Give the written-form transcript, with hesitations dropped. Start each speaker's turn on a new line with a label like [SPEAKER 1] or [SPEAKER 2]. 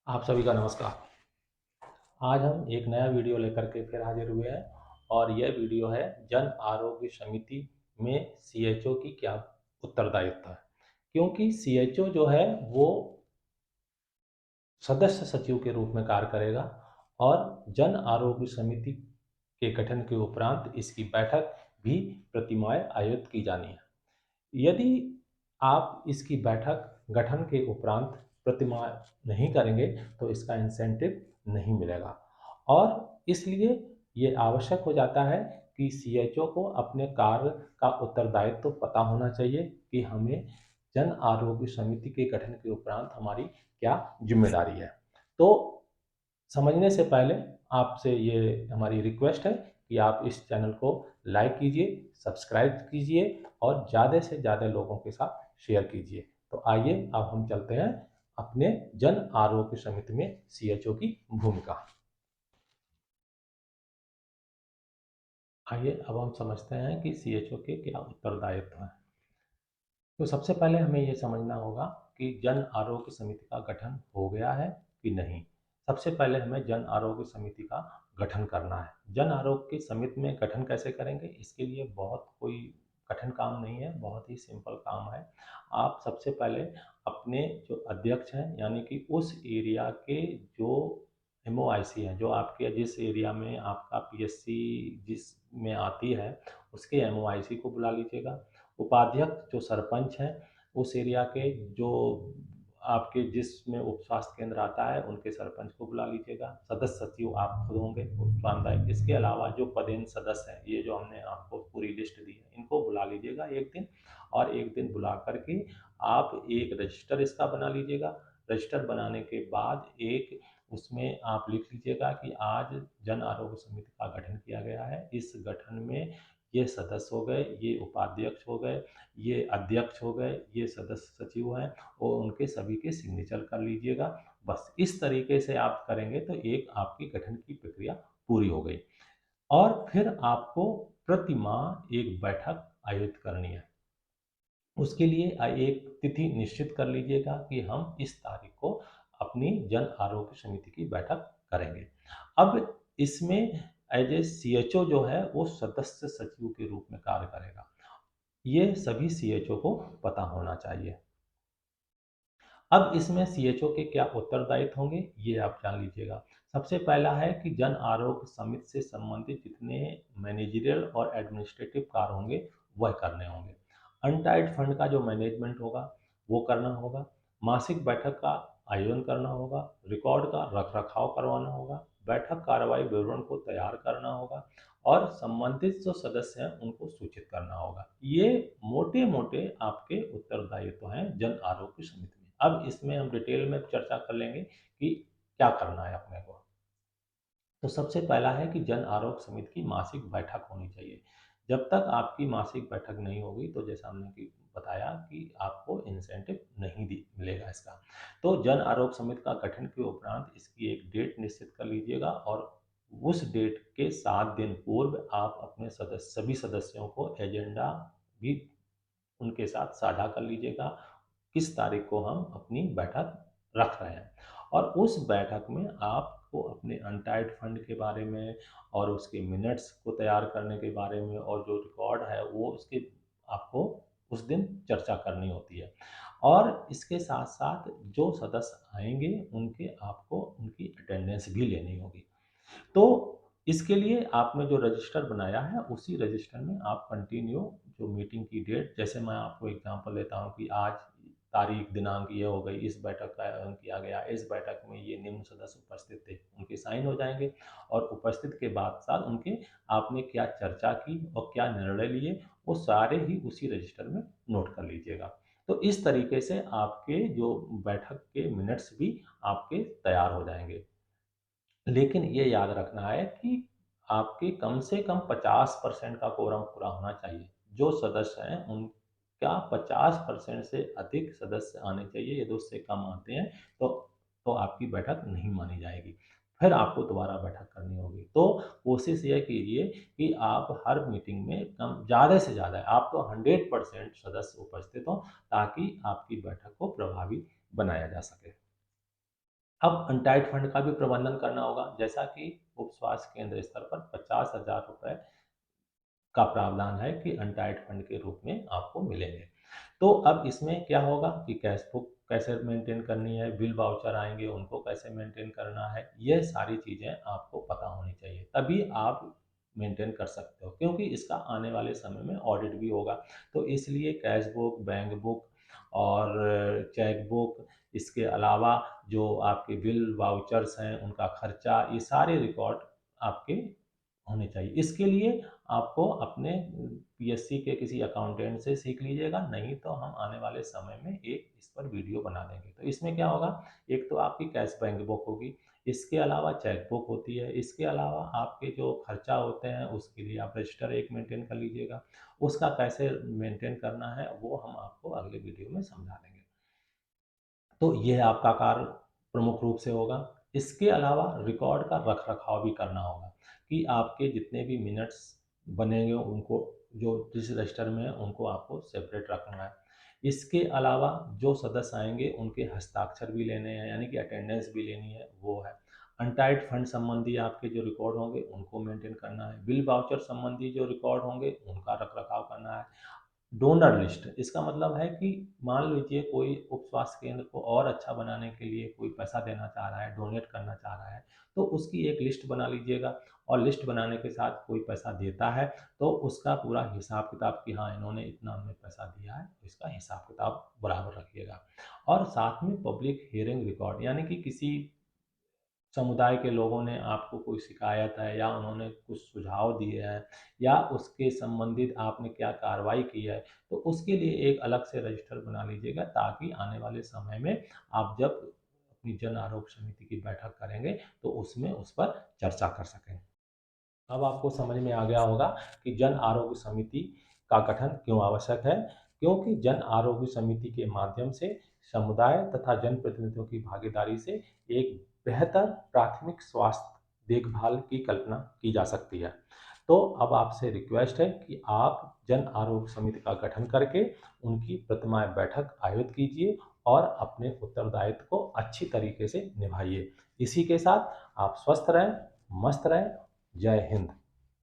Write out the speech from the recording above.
[SPEAKER 1] आप सभी का नमस्कार। आज हम एक नया वीडियो लेकर के फिर हाजिर हुए हैं और यह वीडियो है जन आरोग्य समिति में सीएचओ की क्या उत्तरदायित्व है। क्योंकि सीएचओ जो है वो सदस्य सचिव के रूप में कार्य करेगा और जन आरोग्य समिति के गठन के उपरांत इसकी बैठक भी प्रतिमाह आयोजित की जानी है। यदि आप इसकी बैठक गठन के उपरांत प्रतिमाह नहीं करेंगे तो इसका इंसेंटिव नहीं मिलेगा और इसलिए ये आवश्यक हो जाता है कि सीएचओ को अपने कार्य का उत्तरदायित्व तो पता होना चाहिए कि हमें जन आरोग्य समिति के गठन के उपरांत हमारी क्या जिम्मेदारी है। तो समझने से पहले आपसे ये हमारी रिक्वेस्ट है कि आप इस चैनल को लाइक कीजिए, सब्सक्राइब कीजिए और ज़्यादा से ज़्यादा लोगों के साथ शेयर कीजिए। तो आइए अब हम चलते हैं अपने जन आरोग्य समिति में सीएचओ की भूमिका। आइए अब हम समझते हैं कि सीएचओ के क्या उत्तरदायित्व हैं। तो सबसे पहले हमें ये समझना होगा कि जन आरोग्य समिति का गठन हो गया है कि नहीं। सबसे पहले हमें जन आरोग्य समिति का गठन करना है। जन आरोग्य समिति में गठन कैसे करेंगे, इसके लिए बहुत कोई कठिन काम नहीं है, बहुत ही सिंपल काम है। आप सबसे पहले अपने जो अध्यक्ष हैं यानी कि उस एरिया के जो एमओआईसी हैं, जो आपके जिस एरिया में आपका पीएससी जिस में आती है उसके एमओआईसी को बुला लीजिएगा। उपाध्यक्ष जो सरपंच हैं उस एरिया के, जो आपके जिसमें उप स्वास्थ्य केंद्र आता है उनके सरपंच को बुला लीजिएगा। सदस्य सचिव आप खुद होंगे उप स्वास्थ्य। इसके अलावा जो पदेन सदस्य हैं, ये जो हमने आपको पूरी लिस्ट दी है, इनको बुला लीजिएगा एक दिन। और एक दिन बुला करके आप एक रजिस्टर इसका बना लीजिएगा। रजिस्टर बनाने के बाद एक उसमें आप लिख लीजिएगा कि आज जन आरोग्य समिति का गठन किया गया है। इस गठन में ये सदस्य हो गए, ये उपाध्यक्ष हो गए, ये अध्यक्ष हो गए, ये सदस्य सचिव हैं और उनके सभी के सिग्नेचर कर लीजिएगा। बस इस तरीके से आप करेंगे तो एक आपकी गठन की प्रक्रिया पूरी हो गई। और फिर आपको प्रति माह एक बैठक आयोजित करनी है। उसके लिए एक तिथि निश्चित कर लीजिएगा कि हम इस तारीख को अपनी जन आरोग्य समिति की बैठक करेंगे। अब इसमें एज ए सीएचओ जो है वो सदस्य सचिव के रूप में कार्य करेगा। ये सभी सीएचओ को पता होना चाहिए। अब इसमें सीएचओ के क्या उत्तरदायित्व होंगे ये आप जान लीजिएगा। सबसे पहला है कि जन आरोग्य समिति से संबंधित जितने मैनेजरियल और एडमिनिस्ट्रेटिव कार्य होंगे वह करने होंगे। अनटाइड फंड का जो मैनेजमेंट होगा वो करना होगा। मासिक बैठक का आयोजन करना होगा। रिकॉर्ड का रख रखाव करवाना होगा। बैठक कार्रवाई विवरण को तैयार करना होगा और संबंधित जो सदस्य हैं उनको सूचित करना होगा। ये मोटे मोटे आपके उत्तरदायित्व हैं जन आरोग्य समिति में। अब इसमें हम डिटेल में चर्चा कर लेंगे कि क्या करना है अपने को। तो सबसे पहला है कि जन आरोग्य समिति की मासिक बैठक होनी चाहिए। जब तक आपकी मासिक बैठक नहीं होगी तो जैसा हमने कि बताया कि आपको इंसेंटिव नहीं मिलेगा इसका। तो जन आरोग्य समिति का गठन के उपरांत इसकी एक डेट निश्चित कर लीजिएगा और उस डेट के 7 दिन पूर्व आप अपने सभी सदस्यों को एजेंडा भी उनके साथ साझा कर लीजिएगा किस तारीख को हम अपनी बैठक रख रहे हैं। और उस बैठक में आपको अपने अनटाइड फंड के बारे में और उसके मिनट्स को तैयार करने के बारे में और जो रिकॉर्ड है वो उसके आपको उस दिन चर्चा करनी होती है। और इसके साथ साथ जो सदस्य आएंगे उनके आपको उनकी अटेंडेंस भी लेनी होगी। तो इसके लिए आपने जो रजिस्टर बनाया है उसी रजिस्टर में आप कंटिन्यू जो मीटिंग की डेट, जैसे मैं आपको एग्जांपल लेता हूं कि आज तारीख दिनांक ये हो गई, इस बैठक का आयोजन किया गया, इस बैठक में ये निम्न सदस्य उपस्थित थे, उनके साइन हो जाएंगे। और उपस्थित के बाद साथ उनके आपने क्या चर्चा की और क्या निर्णय लिए वो सारे ही उसी रजिस्टर में नोट कर लीजिएगा। तो इस तरीके से आपके जो बैठक के मिनट्स भी आपके तैयार हो जाएंगे। लेकिन ये याद रखना है कि आपके कम से कम 50% का कोरम पूरा होना चाहिए। जो सदस्य हैं उनका 50% से अधिक सदस्य आने चाहिए। यदि उससे कम आते हैं तो आपकी बैठक नहीं मानी जाएगी, फिर आपको दोबारा बैठक करनी होगी। तो कोशिश ये कीजिए कि आप हर मीटिंग में कम ज़्यादा से ज़्यादा आप तो 100% सदस्य उपस्थित हों ताकि आपकी बैठक को प्रभावी बनाया जा सके। अब अनटाइड फंड का भी प्रबंधन करना होगा, जैसा कि उप स्वास्थ्य केंद्र स्तर पर 50,000 रुपए का प्रावधान है कि अनटाइड फंड के रूप में आपको मिलेंगे। तो अब इसमें क्या होगा कि कैश बुक कैसे मेंटेन करनी है, बिल वाउचर आएँगे उनको कैसे मेंटेन करना है, ये सारी चीज़ें आपको पता होनी चाहिए। तभी आप मेंटेन कर सकते हो, क्योंकि इसका आने वाले समय में ऑडिट भी होगा। तो इसलिए कैश बुक, बैंक बुक और चेक बुक, इसके अलावा जो आपके बिल वाउचर्स हैं, उनका खर्चा, ये सारे रिकॉर्ड आपके होने चाहिए। इसके लिए आपको अपने पीएससी के किसी अकाउंटेंट से सीख लीजिएगा, नहीं तो हम आने वाले समय में एक इस पर वीडियो बना देंगे। तो इसमें क्या होगा, एक तो आपकी कैश बैंक बुक होगी, इसके अलावा चेक बुक होती है, इसके अलावा आपके जो खर्चा होते हैं उसके लिए आप रजिस्टर एक मेंटेन कर लीजिएगा। उसका कैसे मेंटेन करना है वो हम आपको अगले वीडियो में समझा देंगे। तो ये आपका कार्य प्रमुख रूप से होगा। इसके अलावा रिकॉर्ड का रख-रखाव भी करना होगा कि आपके जितने भी मिनट्स बनेंगे उनको जो जिस रजिस्टर में है उनको आपको सेपरेट रखना है। इसके अलावा जो सदस्य आएँगे उनके हस्ताक्षर भी लेने हैं, यानी कि अटेंडेंस भी लेनी है, वो है। अनटाइड फंड संबंधी आपके जो रिकॉर्ड होंगे उनको मेंटेन करना है। बिल वाउचर संबंधी जो रिकॉर्ड होंगे उनका रख-रखाव करना है। डोनर लिस्ट, इसका मतलब है कि मान लीजिए कोई उप स्वास्थ्य केंद्र को और अच्छा बनाने के लिए कोई पैसा देना चाह रहा है, डोनेट करना चाह रहा है, तो उसकी एक लिस्ट बना लीजिएगा। और लिस्ट बनाने के साथ कोई पैसा देता है तो उसका पूरा हिसाब किताब कि हाँ इन्होंने इतना हमें पैसा दिया है, तो इसका हिसाब किताब बराबर रखिएगा। और साथ में पब्लिक हियरिंग रिकॉर्ड, यानी कि किसी समुदाय के लोगों ने आपको कोई शिकायत है या उन्होंने कुछ सुझाव दिए हैं या उसके संबंधित आपने क्या कार्रवाई की है, तो उसके लिए एक अलग से रजिस्टर बना लीजिएगा, ताकि आने वाले समय में आप जब अपनी जन आरोग्य समिति की बैठक करेंगे तो उसमें उस पर चर्चा कर सकें। अब आपको समझ में आ गया होगा कि जन आरोग्य समिति का गठन क्यों आवश्यक है, क्योंकि जन आरोग्य समिति के माध्यम से समुदाय तथा जनप्रतिनिधियों की भागीदारी से एक बेहतर प्राथमिक स्वास्थ्य देखभाल की कल्पना की जा सकती है। तो अब आपसे रिक्वेस्ट है कि आप जन आरोग्य समिति का गठन करके उनकी प्रतिमाएं बैठक आयोजित कीजिए और अपने उत्तरदायित्व को अच्छी तरीके से निभाइए। इसी के साथ आप स्वस्थ रहें, मस्त रहें। जय हिंद।